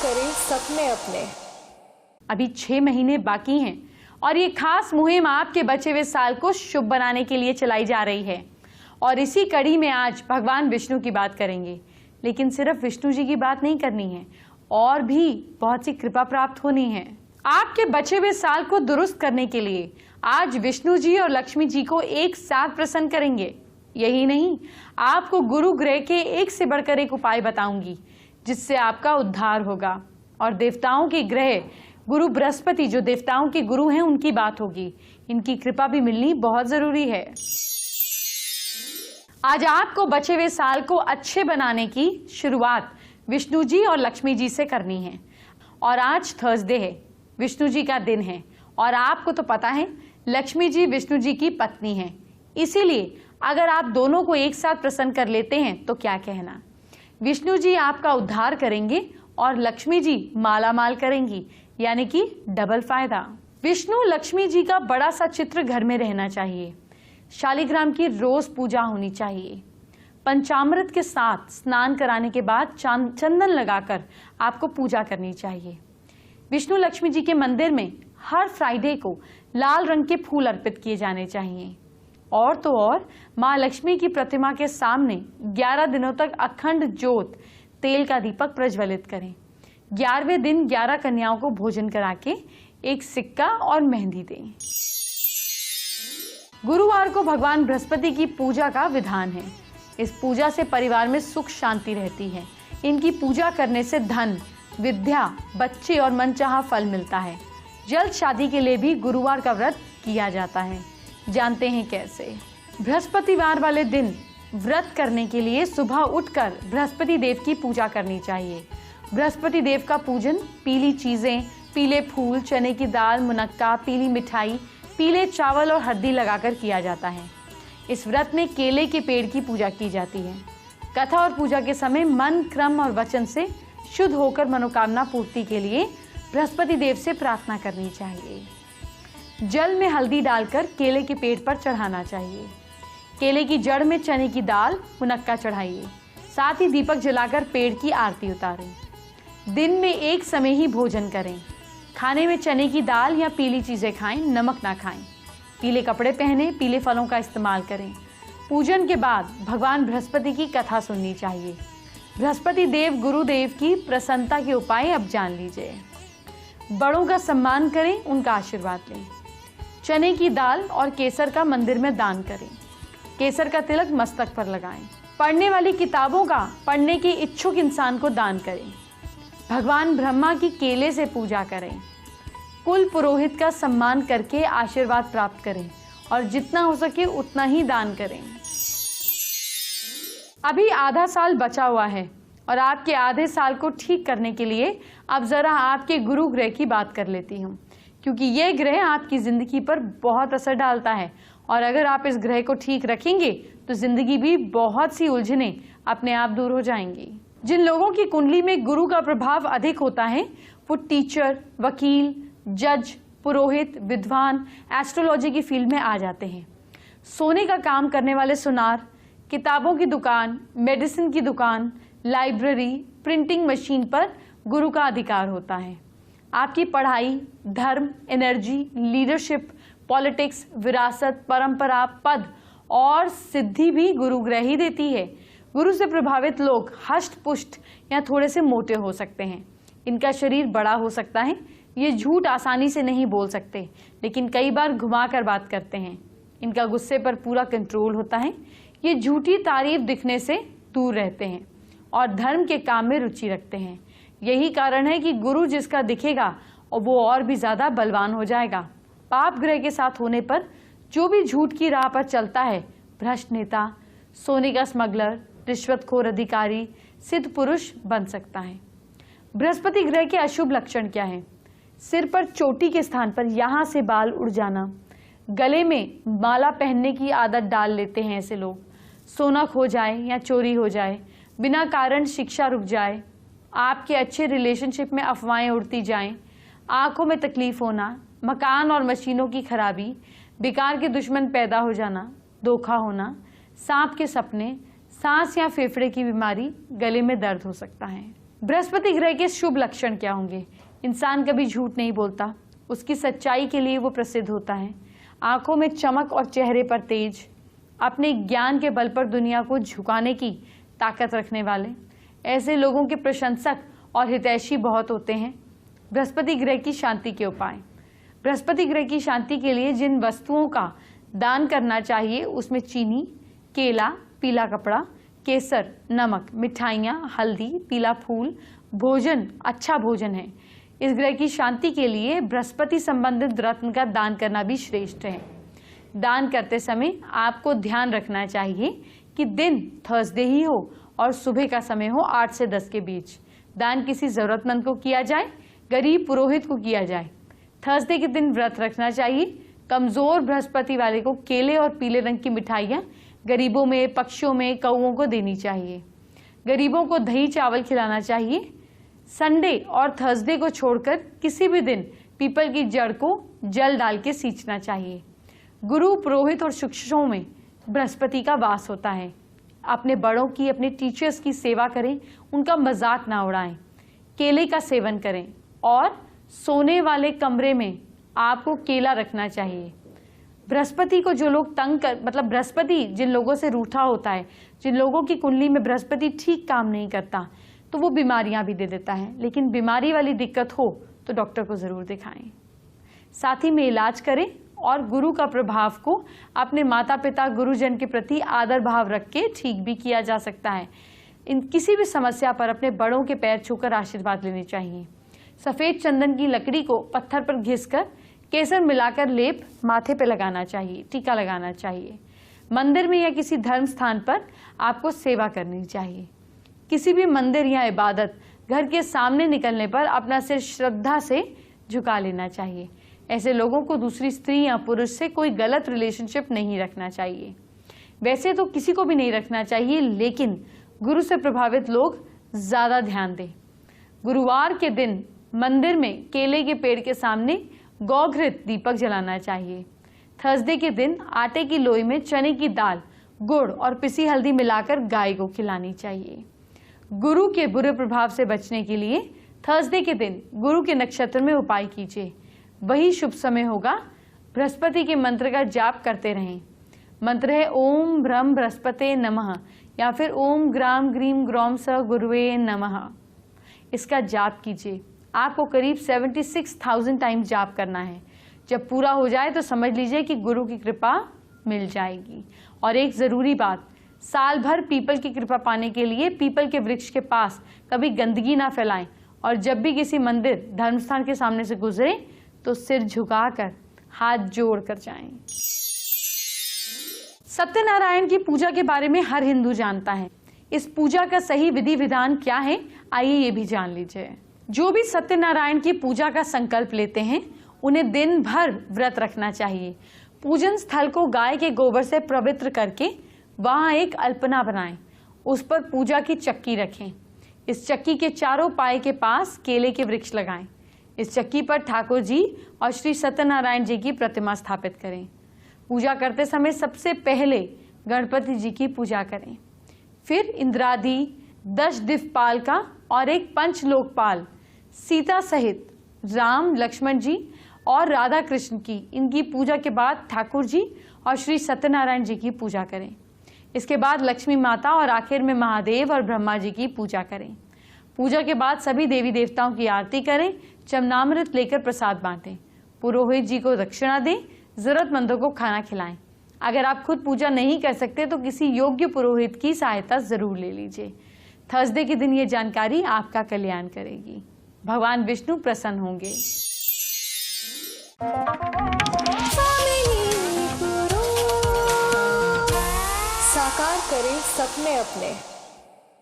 करें सपने अपने। अभी 6 महीने बाकी हैं और ये खास मुहिम आपके बचे हुए साल को शुभ बनाने के लिए चलाई जा रही है। और इसी कड़ी में आज भगवान विष्णु की बात करेंगे। लेकिन सिर्फ विष्णु जी की बात नहीं करनी है, और भी बहुत सी कृपा प्राप्त होनी है। आपके बचे हुए साल को दुरुस्त करने के लिए आज विष्णु जी और लक्ष्मी जी को एक साथ प्रसन्न करेंगे। यही नहीं, आपको गुरु ग्रह के एक से बढ़कर एक उपाय बताऊंगी जिससे आपका उद्धार होगा। और देवताओं के ग्रह गुरु बृहस्पति, जो देवताओं के गुरु हैं, उनकी बात होगी। इनकी कृपा भी मिलनी बहुत जरूरी है। आज आपको बचे हुए साल को अच्छे बनाने की शुरुआत विष्णु जी और लक्ष्मी जी से करनी है। और आज थर्सडे है, विष्णु जी का दिन है, और आपको तो पता है लक्ष्मी जी विष्णु जी की पत्नी हैं। इसीलिए अगर आप दोनों को एक साथ प्रसन्न कर लेते हैं तो क्या कहना। विष्णु जी आपका उद्धार करेंगे और लक्ष्मी जी माला माल करेंगी, यानी कि डबल फायदा। विष्णु लक्ष्मी जी का बड़ा सा चित्र घर में रहना चाहिए। शालिग्राम की रोज पूजा होनी चाहिए। पंचामृत के साथ स्नान कराने के बाद चंदन लगाकर आपको पूजा करनी चाहिए। विष्णु लक्ष्मी जी के मंदिर में हर फ्राइडे को लाल रंग के फूल अर्पित किए जाने चाहिए। और तो और माँ लक्ष्मी की प्रतिमा के सामने 11 दिनों तक अखंड ज्योत तेल का दीपक प्रज्वलित करें। 11वें दिन 11 कन्याओं को भोजन करा के एक सिक्का और मेहंदी दें। गुरुवार को भगवान बृहस्पति की पूजा का विधान है। इस पूजा से परिवार में सुख शांति रहती है। इनकी पूजा करने से धन, विद्या, बच्चे और मनचाहा फल मिलता है। जल्द शादी के लिए भी गुरुवार का व्रत किया जाता है। जानते हैं कैसे? बृहस्पतिवार वाले दिन व्रत करने के लिए सुबह उठकर बृहस्पति देव की पूजा करनी चाहिए। बृहस्पति देव का पूजन पीली चीजें, पीले फूल, चने की दाल, मुनक्का, पीली मिठाई, पीले चावल और हल्दी लगाकर किया जाता है। इस व्रत में केले के पेड़ की पूजा की जाती है। कथा और पूजा के समय मन, क्रम और वचन से शुद्ध होकर मनोकामना पूर्ति के लिए बृहस्पति देव से प्रार्थना करनी चाहिए। जल में हल्दी डालकर केले के पेड़ पर चढ़ाना चाहिए। केले की जड़ में चने की दाल, मुनक्का चढ़ाइए। साथ ही दीपक जलाकर पेड़ की आरती उतारें। दिन में एक समय ही भोजन करें। खाने में चने की दाल या पीली चीजें खाएं, नमक ना खाएं। पीले कपड़े पहने, पीले फलों का इस्तेमाल करें। पूजन के बाद भगवान बृहस्पति की कथा सुननी चाहिए। बृहस्पति देव गुरुदेव की प्रसन्नता के उपाय अब जान लीजिए। बड़ों का सम्मान करें, उनका आशीर्वाद लें। चने की दाल और केसर का मंदिर में दान करें। केसर का तिलक मस्तक पर लगाएं। पढ़ने वाली किताबों का पढ़ने के इच्छुक इंसान को दान करें। भगवान ब्रह्मा की केले से पूजा करें। कुल पुरोहित का सम्मान करके आशीर्वाद प्राप्त करें और जितना हो सके उतना ही दान करें। अभी आधा साल बचा हुआ है और आपके आधे साल को ठीक करने के लिए अब जरा आपके गुरु ग्रह की बात कर लेती हूँ, क्योंकि ये ग्रह आपकी जिंदगी पर बहुत असर डालता है। और अगर आप इस ग्रह को ठीक रखेंगे तो जिंदगी भी बहुत सी उलझनें अपने आप दूर हो जाएंगी। जिन लोगों की कुंडली में गुरु का प्रभाव अधिक होता है वो टीचर, वकील, जज, पुरोहित, विद्वान, एस्ट्रोलॉजी की फील्ड में आ जाते हैं। सोने का काम करने वाले सुनार, किताबों की दुकान, मेडिसिन की दुकान, लाइब्रेरी, प्रिंटिंग मशीन पर गुरु का अधिकार होता है। आपकी पढ़ाई, धर्म, एनर्जी, लीडरशिप, पॉलिटिक्स, विरासत, परंपरा, पद और सिद्धि भी गुरु ग्रह ही देती है। गुरु से प्रभावित लोग हष्ट पुष्ट या थोड़े से मोटे हो सकते हैं। इनका शरीर बड़ा हो सकता है। ये झूठ आसानी से नहीं बोल सकते, लेकिन कई बार घुमा कर बात करते हैं। इनका गुस्से पर पूरा कंट्रोल होता है। ये झूठी तारीफ दिखने से दूर रहते हैं और धर्म के काम में रुचि रखते हैं। यही कारण है कि गुरु जिसका दिखेगा और वो और भी ज्यादा बलवान हो जाएगा। पाप ग्रह के साथ होने पर जो भी झूठ की राह पर चलता है, भ्रष्ट नेता, सोने का स्मगलर, रिश्वतखोर अधिकारी, सिद्ध पुरुष बन सकता है। बृहस्पति ग्रह के अशुभ लक्षण क्या है? सिर पर चोटी के स्थान पर यहाँ से बाल उड़ जाना, गले में माला पहनने की आदत डाल लेते हैं ऐसे लोग, सोना खो जाए या चोरी हो जाए, बिना कारण शिक्षा रुक जाए, आपके अच्छे रिलेशनशिप में अफवाहें उड़ती जाएं, आंखों में तकलीफ होना, मकान और मशीनों की खराबी, बेकार के दुश्मन पैदा हो जाना, धोखा होना, सांप के सपने, सांस या फेफड़े की बीमारी, गले में दर्द हो सकता है। बृहस्पति ग्रह के शुभ लक्षण क्या होंगे? इंसान कभी झूठ नहीं बोलता, उसकी सच्चाई के लिए वो प्रसिद्ध होता है। आंखों में चमक और चेहरे पर तेज, अपने ज्ञान के बल पर दुनिया को झुकाने की ताकत रखने वाले, ऐसे लोगों के प्रशंसक और हितैषी बहुत होते हैं। बृहस्पति ग्रह की शांति के उपाय। बृहस्पति ग्रह की शांति के लिए जिन वस्तुओं का दान करना चाहिए उसमें चीनी, केला, पीला कपड़ा, केसर, नमक, मिठाइयाँ, हल्दी, पीला फूल, भोजन अच्छा भोजन है। इस ग्रह की शांति के लिए बृहस्पति संबंधित रत्न का दान करना भी श्रेष्ठ है। दान करते समय आपको ध्यान रखना चाहिए कि दिन थर्सडे ही हो और सुबह का समय हो 8 से 10 के बीच। दान किसी जरूरतमंद को किया जाए, गरीब पुरोहित को किया जाए। थर्सडे के दिन व्रत रखना चाहिए। कमजोर बृहस्पति वाले को केले और पीले रंग की मिठाइयाँ गरीबों में, पक्षियों में, कौओं को देनी चाहिए। गरीबों को दही चावल खिलाना चाहिए। संडे और थर्सडे को छोड़कर किसी भी दिन पीपल की जड़ को जल डाल के सींचना चाहिए। गुरु, पुरोहित और शिक्षकों में बृहस्पति का वास होता है। अपने बड़ों की, अपने टीचर्स की सेवा करें, उनका मजाक ना उड़ाएं। केले का सेवन करें और सोने वाले कमरे में आपको केला रखना चाहिए। बृहस्पति को जो लोग बृहस्पति जिन लोगों से रूठा होता है, जिन लोगों की कुंडली में बृहस्पति ठीक काम नहीं करता, तो वो बीमारियां भी दे देता है। लेकिन बीमारी वाली दिक्कत हो तो डॉक्टर को जरूर दिखाएं। साथ ही में इलाज करें और गुरु का प्रभाव को अपने माता पिता, गुरुजन के प्रति आदर भाव रख के ठीक भी किया जा सकता है। इन किसी भी समस्या पर अपने बड़ों के पैर छूकर आशीर्वाद लेने चाहिए। सफेद चंदन की लकड़ी को पत्थर पर घिसकर केसर मिलाकर लेप माथे पे लगाना चाहिए, टीका लगाना चाहिए। मंदिर में या किसी धर्म स्थान पर आपको सेवा करनी चाहिए। किसी भी मंदिर या इबादत घर के सामने निकलने पर अपना सिर श्रद्धा से झुका लेना चाहिए। ऐसे लोगों को दूसरी स्त्री या पुरुष से कोई गलत रिलेशनशिप नहीं रखना चाहिए। वैसे तो किसी को भी नहीं रखना चाहिए, लेकिन गुरु से प्रभावित लोग ज्यादा ध्यान दें। गुरुवार के दिन मंदिर में केले के पेड़ के सामने गौघृत दीपक जलाना चाहिए। थर्सडे के दिन आटे की लोई में चने की दाल, गुड़ और पिसी हल्दी मिलाकर गाय को खिलानी चाहिए। गुरु के बुरे प्रभाव से बचने के लिए थर्सडे के दिन गुरु के नक्षत्र में उपाय कीजिए, वही शुभ समय होगा। बृहस्पति के मंत्र का जाप करते रहें। मंत्र है ओम ब्रह्म बृहस्पते नमः या फिर ओम ग्राम ग्रीम ग्रौम स गुरुवे नमः। इसका जाप कीजिए। आपको करीब 76,000 टाइम्स जाप करना है। जब पूरा हो जाए तो समझ लीजिए कि गुरु की कृपा मिल जाएगी। और एक जरूरी बात, साल भर पीपल की कृपा पाने के लिए पीपल के वृक्ष के पास कभी गंदगी ना फैलाएं और जब भी किसी मंदिर, धर्मस्थान के सामने से गुजरे तो सिर झुकाकर हाथ जोड़ कर जाएं। सत्यनारायण की पूजा के बारे में हर हिंदू जानता है। इस पूजा का सही विधि विधान क्या है, आइए ये भी जान लीजिए। जो भी सत्यनारायण की पूजा का संकल्प लेते हैं उन्हें दिन भर व्रत रखना चाहिए। पूजन स्थल को गाय के गोबर से पवित्र करके वहां एक अल्पना बनाएं, उस पर पूजा की चक्की रखें। इस चक्की के चारों पाए के पास केले के वृक्ष लगाएं। इस चक्की पर ठाकुर जी और श्री सत्यनारायण जी की प्रतिमा स्थापित करें। पूजा करते समय सबसे पहले गणपति जी की पूजा करें, फिर इंद्रादि, 10 दिक्पाल का और एक पंचलोकपाल सीता सहित राम, लक्ष्मण जी और राधा कृष्ण की, इनकी पूजा के बाद ठाकुर जी और श्री सत्यनारायण जी की पूजा करें। इसके बाद लक्ष्मी माता और आखिर में महादेव और ब्रह्मा जी की पूजा करें। पूजा के बाद सभी देवी देवताओं की आरती करें, चरणामृत लेकर प्रसाद बांटें, पुरोहित जी को दक्षिणा दें, जरूरतमंदों को खाना खिलाएं। अगर आप खुद पूजा नहीं कर सकते तो किसी योग्य पुरोहित की सहायता जरूर ले लीजिए। थर्सडे के दिन ये जानकारी आपका कल्याण करेगी। भगवान विष्णु प्रसन्न होंगे। साकार करें सपने अपने।